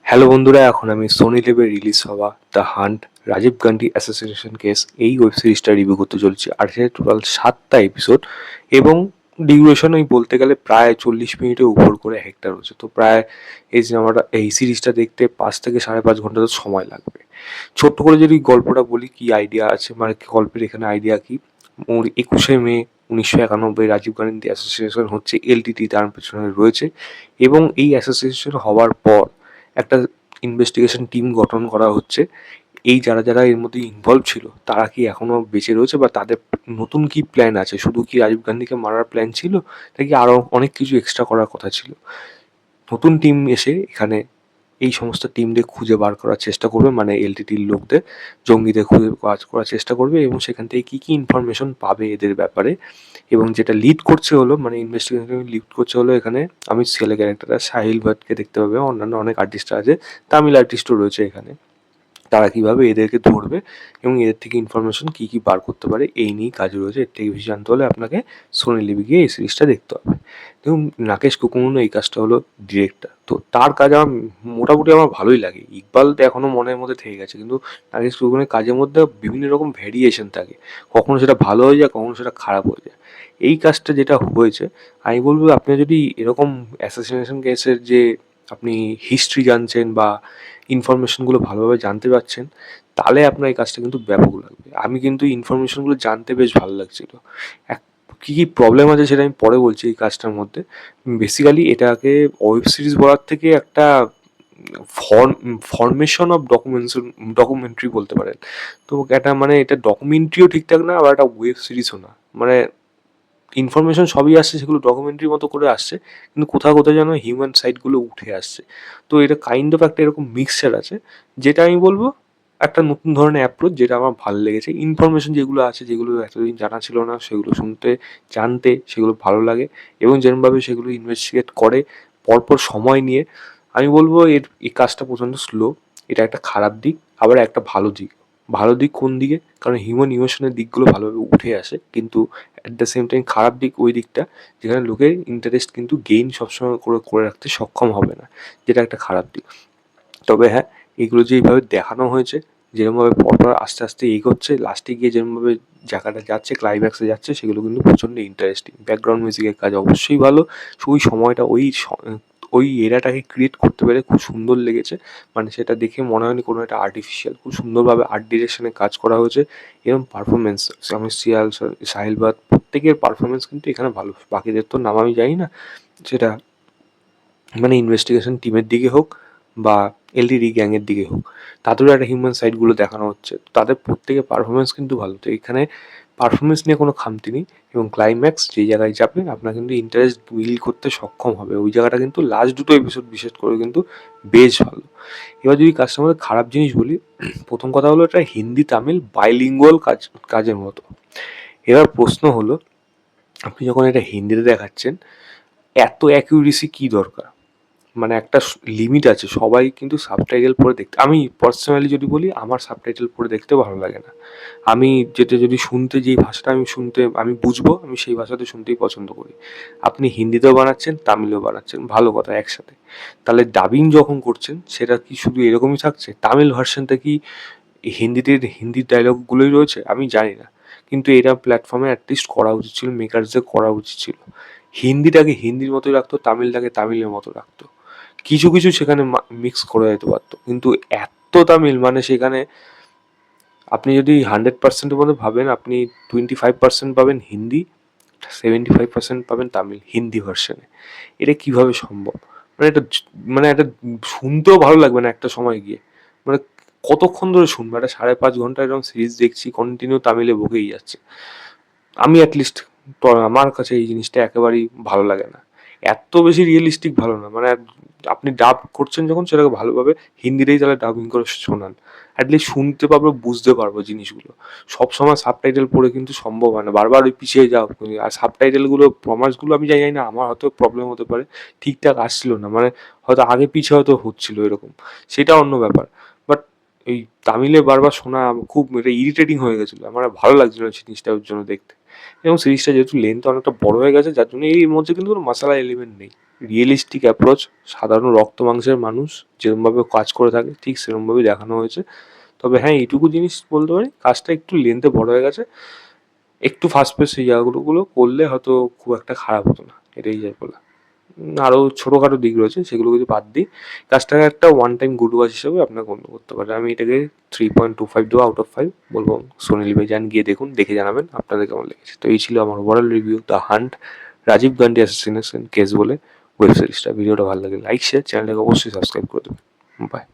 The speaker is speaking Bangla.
হ্যালো বন্ধুরা, এখন আমি সোনি লিভে রিলিজ হওয়া the hunt Rajiv Gandhi association case এই ওয়েব সিরিজটা রিভিউ করতে চলছি। আর সেটা টোটাল 7টা এপিসোড এবং ডিউরেশন ওই বলতে গেলে প্রায় 40 মিনিটের উপর করে এক একটা রয়েছে। তো প্রায় এই সিনেমাটা এই সিরিজটা দেখতে 5 থেকে 5.5 ঘন্টা তো সময় লাগবে। ছোট্ট করে যদি গল্পটা বলি, কি আইডিয়া আছে মানে গল্পের এখানে আইডিয়া কি, ওর 21শে মে 1991 রাজীব গান্ধী অ্যাসোসিয়েশন হচ্ছে এলটিটি তার পেছনে রয়েছে। এবং এই অ্যাসোসিয়েশন হওয়ার পর একটা ইনভেস্টিগেশন টিম গঠন করা হচ্ছে। এই যারা যারা এর মধ্যে ইনভলভ ছিল তারা কি এখনো বেঁচে রয়েছে বা তাদের নতুন কি প্ল্যান আছে, শুধু কি রাজীব গান্ধীকে মারার প্ল্যান ছিল নাকি আরো অনেক কিছু এক্সট্রা করার কথা ছিল। নতুন টিম এসে এখানে এই সমস্ত টিমদের খুঁজে বার করার চেষ্টা করবে, মানে এলটিটির লোকদের, জঙ্গিদের খুঁজে কাজ করার চেষ্টা করবে এবং সেখান থেকে কী কী ইনফরমেশন পাবে এদের ব্যাপারে। এবং যেটা লিড করছে হলো, মানে ইনভেস্টিগেশন লিড করছে হলো, এখানে আমি ছেলে ক্যারেক্টারটা সাহিল ভাটকে দেখতে পাবে, অন্যান্য অনেক আর্টিস্ট আছে, তামিল আর্টিস্টও রয়েছে এখানে। তারা কিভাবে এদেরকে ধরবে এবং এদের থেকে ইনফরমেশন কী কী বার করতে পারে এই নিয়েই কাজ রয়েছে। এর থেকে বেশি জানতে হলে আপনাকে সোনি লিভে গিয়ে এই সিরিজটা দেখতে হবে। দেখুন, রাকেশ কুকুমুনো এই কাজটা হলো ডিরেক্টর, তো তার কাজ আমার মোটামুটি আমার ভালোই লাগে। ইকবাল তো এখনও মনের মধ্যে থেকে গেছে, কিন্তু রাকেশ কুকুমের কাজের মধ্যে বিভিন্ন রকম ভ্যারিয়েশন থাকে, কখনো সেটা ভালো হয়ে যায়, কখনো সেটা খারাপ হয়ে যায়। এই কাজটা যেটা হয়েছে, আমি বলবো আপনি যদি এরকম অ্যাসাসিনেশন কেসের যে আপনি হিস্ট্রি জানছেন বা ইনফরমেশনগুলো ভালোভাবে জানতে পারছেন, তাহলে আপনার এই কাজটা কিন্তু ব্যাপক লাগবে। আমি কিন্তু ইনফরমেশনগুলো জানতে বেশ ভালো লাগছিল। এক কী কী প্রবলেম আছে সেটা আমি পরে বলছি এই কাজটার মধ্যে। বেসিক্যালি এটাকে ওয়েব সিরিজ বলার থেকে একটা ফরমেশন অফ ডকুমেন্টারি বলতে পারেন। তো এটা মানে এটা ডকুমেন্টারিও ঠিকঠাক না, আবার একটা ওয়েব সিরিজও না। মানে ইনফরমেশন সবই আসছে, সেগুলো ডকুমেন্টারির মতো করে আসছে, কিন্তু কোথাও কোথাও যেন হিউম্যান সাইডগুলো উঠে আসছে। তো এটা কাইন্ড অফ একটা এরকম মিক্সচার আছে, যেটা আমি বলবো একটা নতুন ধরনের অ্যাপ্রোচ, যেটা আমার ভালো লেগেছে। ইনফরমেশন যেগুলো আছে, যেগুলো এতদিন জানা ছিল না, সেগুলো শুনতে, জানতে সেগুলো ভালো লাগে। এবং যেরকমভাবে সেগুলো ইনভেস্টিগেট করে পরপর সময় নিয়ে, আমি বলবো এই কাজটা প্রচণ্ড স্লো। এটা একটা খারাপ দিক, আবার একটা ভালো দিক। ভালো দিক কোন দিকে, কারণ হিউম্যান ইমোশনের দিকগুলো ভালোভাবে উঠে আসে, কিন্তু অ্যাট দ্য সেম টাইম খারাপ দিক ওই দিকটা যেখানে লোকের ইন্টারেস্ট কিন্তু গেইন সবসময় করে করে রাখতে সক্ষম হবে না, যেটা একটা খারাপ দিক। তবে হ্যাঁ, এগুলো যে এইভাবে দেখানো হয়েছে, যেরকমভাবে পরপর আস্তে আস্তে এগোচ্ছে, লাস্টে গিয়ে যেরকমভাবে জায়গাটা যাচ্ছে, ক্লাইম্যাক্সে যাচ্ছে, সেগুলো কিন্তু প্রচণ্ড ইন্টারেস্টিং। ব্যাকগ্রাউন্ড মিউজিকের কাজ অবশ্যই ভালো। ওই সময়টা ওই এরাটাকে ক্রিয়েট করতে পেরে খুব সুন্দর লেগেছে। মানে সেটা দেখে মনে হয়নি কোনো একটা আর্টিফিশিয়াল, খুব সুন্দরভাবে আর্ট ডিরেকশনে কাজ করা হয়েছে। এবং পারফরমেন্স, আমি সাহিল ভাট প্রত্যেকের পারফরমেন্স কিন্তু এখানে ভালো। বাকিদের তো নাম আমি জানি না, সেটা মানে ইনভেস্টিগেশন টিমের দিকে হোক বা এলটিডি গ্যাংয়ের দিকে হোক, তাদেরও একটা হিউম্যান সাইডগুলো দেখানো হচ্ছে। তাদের প্রত্যেকের পারফরমেন্স কিন্তু ভালো। তো এখানে পারফরমেন্স নিয়ে কোনো খামতি নেই। এবং ক্লাইম্যাক্স যেই জায়গায় যাবে, আপনার কিন্তু ইন্টারেস্ট বিল্ড করতে সক্ষম হবে। ওই জায়গাটা কিন্তু লাস্ট দুটো এপিসোড বিশেষ করে কিন্তু বেশ ভালো। এবার যদি কাজটার মধ্যে খারাপ জিনিস বলি, প্রথম কথা হলো এটা হিন্দি তামিল বাইলিঙ্গুয়াল কাজের মতো। এবার প্রশ্ন হলো, আপনি যখন এটা হিন্দিতে দেখাচ্ছেন, এত অ্যাকিউরেসি কী দরকার? মানে একটা লিমিট আছে। সবাই কিন্তু সাবটাইটেল পড়ে দেখতে, আমি পার্সোনালি যদি বলি, আমার সাবটাইটেল পড়ে দেখতে ভালো লাগে না। আমি যেটা যদি শুনতে, যেই ভাষাটা আমি শুনতে আমি বুঝবো, আমি সেই ভাষাতে শুনতেই পছন্দ করি। আপনি হিন্দিতেও বানাচ্ছেন, তামিলেও বানাচ্ছেন, ভালো কথা একসাথে। তাহলে ডাবিং যখন করছেন, সেটা কি শুধু এরকমই থাকছে? তামিল ভার্সনটা কি হিন্দি ডায়লগগুলোই রয়েছে? আমি জানি না। কিন্তু এটা প্ল্যাটফর্মে অ্যাটলিস্ট করা উচিত ছিল, মেকার্সদের করা উচিত ছিল। হিন্দিটাকে হিন্দির মতোই রাখতো, তামিলটাকে তামিলের মতো রাখতো। কিছু কিছু সেখানে মিক্স করে যেতে পারতো, কিন্তু এত তামিল, মানে সেখানে আপনি যদি 100%-এর মধ্যে ভাবেন, আপনি 25% পাবেন হিন্দি, 75% পাবেন তামিল হিন্দি ভার্সনে। এটা কিভাবে সম্ভব? মানে এটা মানে এটা শুনতেও ভালো লাগবে না একটা সময় গিয়ে। মানে কতক্ষণ ধরে শুনবো? একটা 5.5 ঘন্টা এরকম সিরিজ দেখছি, কন্টিনিউ তামিলে বকেই যাচ্ছে। আমি অ্যাটলিস্ট, তো আমার কাছে এই জিনিসটা একেবারেই ভালো লাগে না। এত বেশি রিয়েলিস্টিক ভালো না। মানে আপনি ডাব করছেন যখন, সেটাকে ভালোভাবে হিন্দিতেই তাহলে ডাবিং করে শোনান। অ্যাটলিস্ট শুনতে পারবো, বুঝতে পারবো জিনিসগুলো। সবসময় সাবটাইটেল পড়ে কিন্তু সম্ভব হয় না, বারবার ওই পিছিয়ে যাও। আর সাবটাইটেলগুলো প্রমাসগুলো আমি জানি না, আমার হয়তো প্রবলেম হতে পারে, ঠিকঠাক আসছিল না, মানে হয়তো আগে পিছে হয়তো হচ্ছিল এরকম, সেটা অন্য ব্যাপার। বাট এই তামিলে বারবার শোনা খুব এটা ইরিটেটিং হয়ে গেছিলো, আমার আর ভালো লাগছিল না জিনিসটা ওর জন্য দেখতে। এবং সিরিজটা যেহেতু লেন্থ অনেকটা বড় হয়ে গেছে, যার জন্য এর মধ্যে কিন্তু কোনো মাসালা এলিমেন্ট নেই। রিয়েলিস্টিক অ্যাপ্রোচ, সাধারণ রক্ত মাংসের মানুষ যেরকমভাবে কাজ করে থাকে ঠিক সেরকমভাবেই দেখানো হয়েছে। তবে হ্যাঁ, এইটুকু জিনিস বলতে পারি, কাজটা একটু লেন্থে বড় হয়ে গেছে। একটু ফাস্ট পেস সেই জায়গাগুলো করলে হয়তো খুব একটা খারাপ হতো না, এটাই যাই বলা। আরও ছোটোখাটো দিক রয়েছে, সেগুলো যদি বাদ দিই, কাজটাকে একটা ওয়ান টাইম গুড ওয়াচ হিসেবে আপনাকে গণ্য করতে পারে। আমি এটাকে 3.25 দেবো আউট অফ 5 বলবো। সোনালি ভাই যান, গিয়ে দেখুন, দেখে জানাবেন আপনাদের কেমন লেগেছে। তো এই ছিল আমার overall review the hunt, Rajiv Gandhi assassination case বলে ওয়েব সিরিজটা। ভিডিওটা ভালো লাগে লাইক শেয়ার, চ্যানেলটাকে অবশ্যই সাবস্ক্রাইব করে দেবেন। বাই।